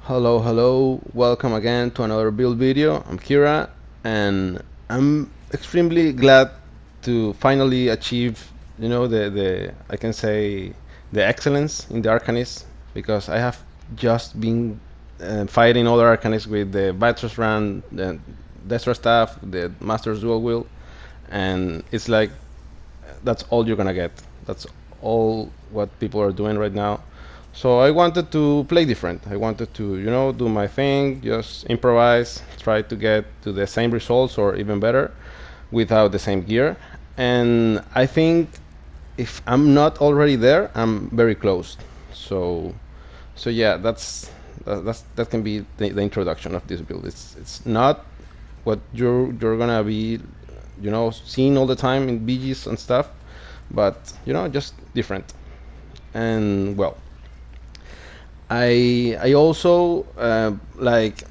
Hello, welcome again to another build video. I'm Kira, and I'm extremely glad to finally achieve, the I can say the excellence in the Arcanist, because I have just been fighting other Arcanists with the Vitrus Run, the Destra Staff, the Master's Dual Wheel, and it's like that's all you're gonna get. That's all what people are doing right now. So I wanted to play different. I wanted to, do my thing, just improvise, try to get to the same results or even better without the same gear. And I think if I'm not already there, I'm very close. So, so yeah, that can be the introduction of this build. It's not what you're gonna be, seeing all the time in BGs and stuff, but just different. And well, I also like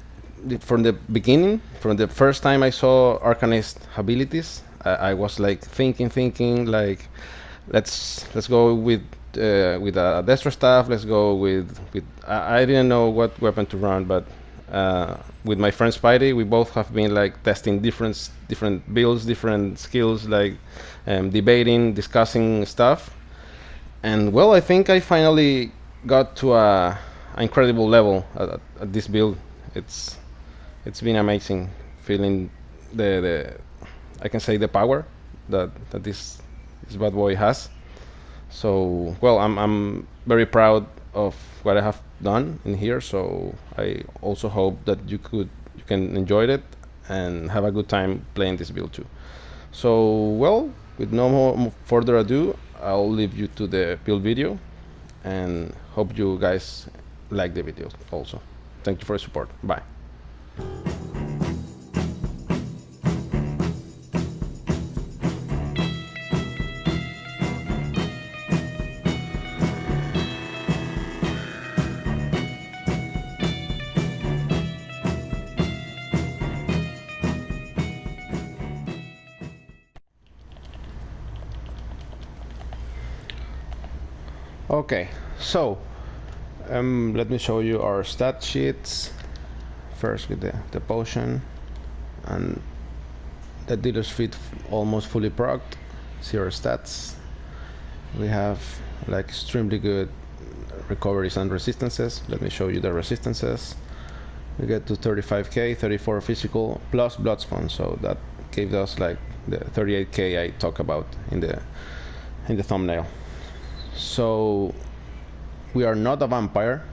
from the beginning, from the first time I saw Arcanist abilities, I was like thinking like let's go with a Destra staff. Let's go with I didn't know what weapon to run, but with my friend Spidey, we both have been like testing different builds, different skills, like debating, discussing stuff. And well, I think I finally got to a incredible level at this build. It's been amazing feeling the I can say the power that this bad boy has. So well, I'm very proud of what I have done in here. So I also hope that you can enjoy it and have a good time playing this build too. So well, with no more further ado, I'll leave you to the build video and hope you guys like the video also. Thank you for your support. Bye. Okay, so let me show you our stat sheets. First with the potion, and the dealer's feet almost fully procced. See our stats. We have like extremely good recoveries and resistances. Let me show you the resistances. We get to 35k, 34 physical plus blood spawn, so that gave us like the 38k I talk about in the thumbnail. So we are not a vampire.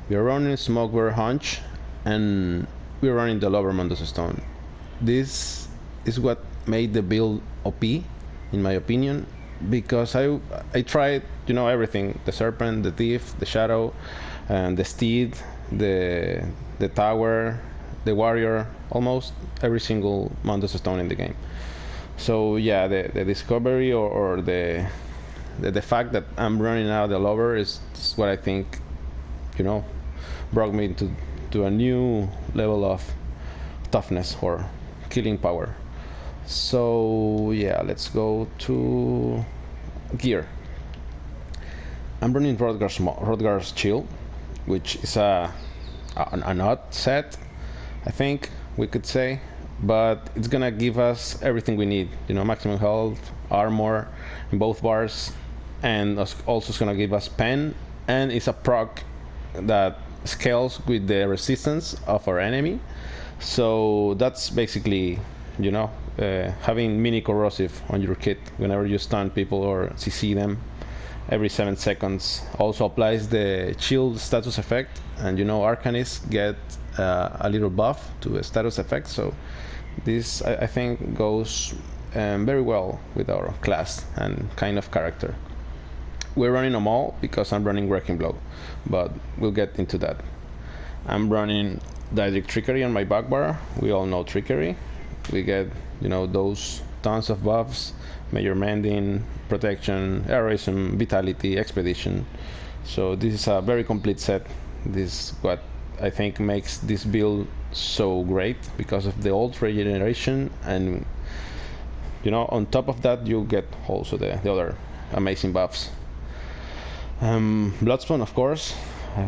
We are running Smokebear Hunch, and we're running the Lover Mundus Stone. This is what made the build OP, in my opinion, because I tried everything: the Serpent, the Thief, the Shadow, and the Steed, the Tower, the Warrior, almost every single Mundus Stone in the game. So yeah, the discovery or the fact that I'm running out the Lover is what I think brought me to a new level of toughness or killing power. So yeah, let's go to gear. I'm running Rodgar's Chill, which is an odd set, I think we could say, but it's gonna give us everything we need, maximum health, armor in both bars, and also it's gonna give us pen, and it's a proc that scales with the resistance of our enemy. So that's basically having mini corrosive on your kit whenever you stun people or CC them every 7 seconds. Also applies the shield status effect, and Arcanists get a little buff to a status effect, so this I think goes very well with our class and kind of character. We're running them all because I'm running Wrecking Blow, but we'll get into that. I'm running Daedric Trickery on my back bar. We all know Trickery. We get, those tons of buffs: Major Mending, Protection, Heroism, Vitality, Expedition. So this is a very complete set. This is what I think makes this build so great, because of the ult regeneration, and on top of that you get also the other amazing buffs. Bloodspawn, of course,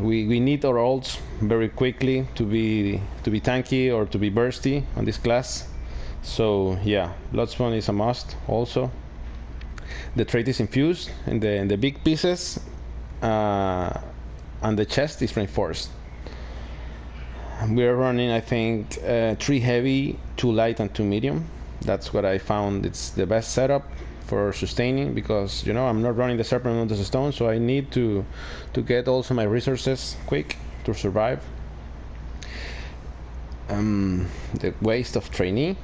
we need our ults very quickly to be tanky or to be bursty on this class. So yeah, Bloodspawn is a must. Also, the trait is infused in the big pieces, and the chest is reinforced. We are running, I think, 3 heavy, 2 light, and 2 medium. That's what I found. It's the best setup for sustaining, because you know I'm not running the Serpent on the Stone, so I need to get also my resources quick to survive. The waste of trainee,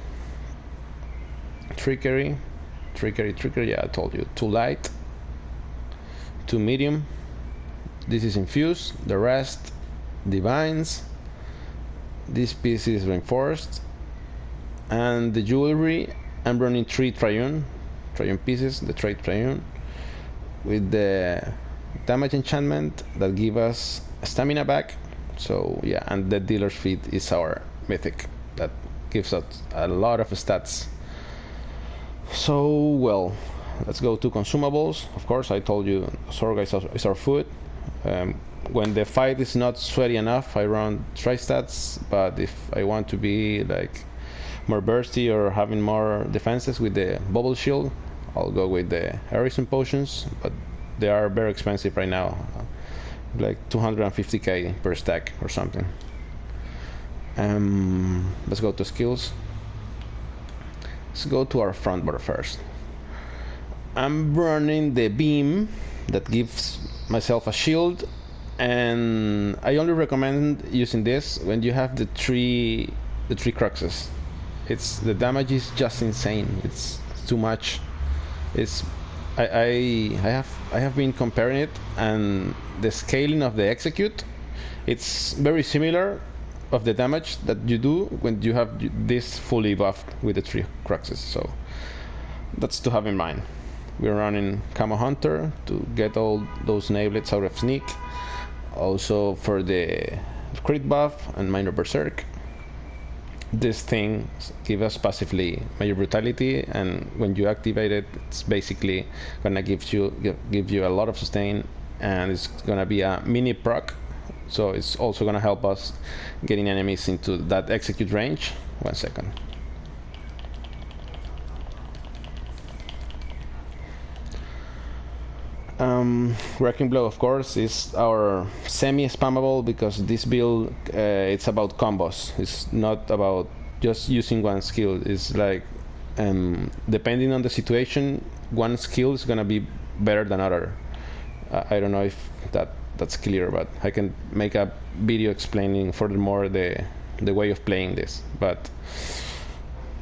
trickery. Yeah, I told you. 2 light, 2 medium. This is infused. The rest divines. This piece is reinforced, and the jewelry, I'm running 3 triune pieces, the trade triune, with the damage enchantment that give us stamina back. So yeah, and the dealer's feet is our mythic that gives us a lot of stats. So well, let's go to consumables. Of course, I told you Sorga is our food. When the fight is not sweaty enough, I run tri-stats, but if I want to be like more bursty or having more defenses with the bubble shield, I'll go with the Harrison potions, but they are very expensive right now, like 250k per stack or something. Let's go to skills. Let's go to our front bar first. I'm running the beam that gives myself a shield, and I only recommend using this when you have the three cruxes. The damage is just insane. It's too much. I have been comparing it, and the scaling of the execute, it's very similar of the damage that you do when you have this fully buffed with the 3 cruxes. So that's to have in mind. We're running Camo Hunter to get all those naiblets out of sneak. Also for the crit buff and minor berserk. This thing gives us passively major brutality, and when you activate it, it's basically gonna give you a lot of sustain, and it's gonna be a mini proc. So it's also gonna help us getting enemies into that execute range. 1 second. Wrecking Blow, of course, is our semi-spammable, because this build, it's about combos. It's not about just using one skill. It's like, depending on the situation, one skill is gonna be better than other. I don't know if that's clear, but I can make a video explaining furthermore the way of playing this. But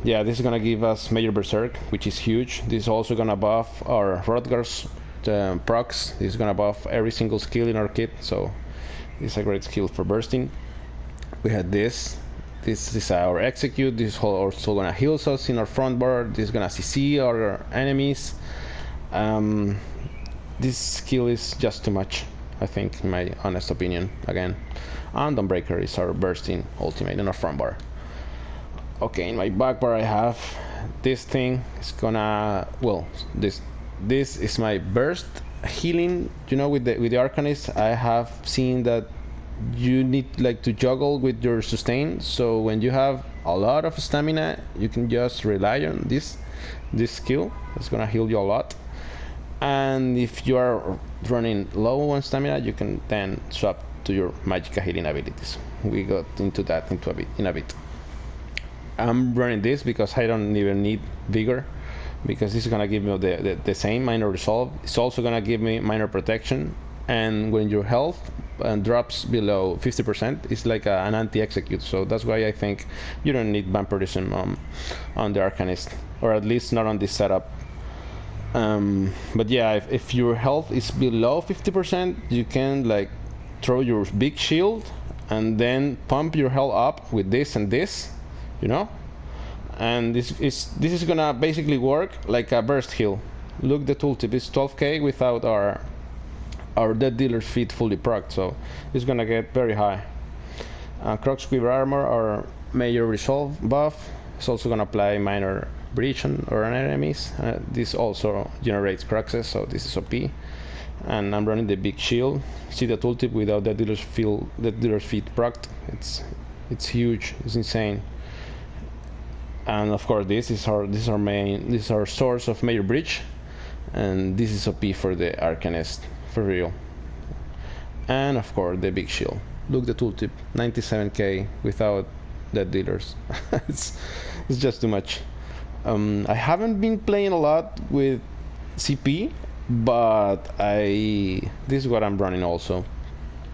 yeah, this is gonna give us Major Berserk, which is huge. This is also gonna buff our Rodgar's procs. This is gonna buff every single skill in our kit, so it's a great skill for bursting. We had this is our execute. This is also gonna heal us in our front bar. This is gonna CC our enemies. This skill is just too much, I think, in my honest opinion. Again, and Dawnbreaker is our bursting ultimate in our front bar. Okay, in my back bar I have this thing. It's gonna, well, this is my burst healing. You know, with the Arcanist, I have seen that you need like to juggle with your sustain. So when you have a lot of stamina, you can just rely on this skill. It's gonna heal you a lot. And if you are running low on stamina, you can then swap to your Magicka healing abilities. We got into that in a bit. I'm running this because I don't even need vigor, because this is gonna give me the same minor resolve. It's also gonna give me minor protection, and when your health drops below 50%, it's like an anti-execute. So that's why I think you don't need vampirism on the Arcanist, or at least not on this setup. But yeah, if your health is below 50%, you can like throw your big shield and then pump your health up with this and this, you know. And this is gonna basically work like a burst heal. Look, the tooltip is 12k without our dead dealer's feet fully procced, so it's gonna get very high. Crocsquiver armor, our major resolve buff, is also gonna apply minor breach on our enemies. This also generates cruxes, so this is OP. and I'm running the big shield. See the tooltip without the dealer's feet procced. It's huge. It's insane. And of course, this is our source of major breach, and this is OP for the ARCABEAST for real. And of course, the big shield. Look, the tooltip, 97k without the dealers. it's just too much. I haven't been playing a lot with CP, but this is what I'm running also.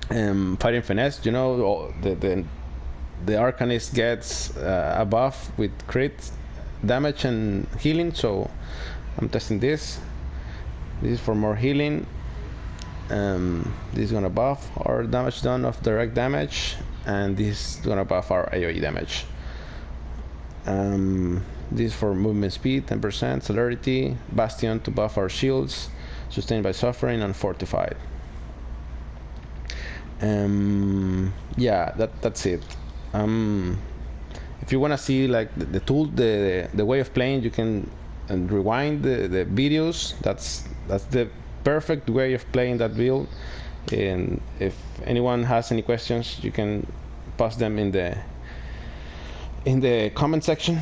Fighting finesse, you know, the ARCABEAST gets a buff with crit damage and healing, so I'm testing this. This is for more healing. This is gonna buff our damage done of direct damage, and this is gonna buff our AoE damage. This is for movement speed, 10%, celerity, bastion to buff our shields, sustained by suffering, and fortified. Yeah, that's it. If you wanna see like the way of playing, you can rewind the videos. That's the perfect way of playing that build. And if anyone has any questions, you can post them in the comment section.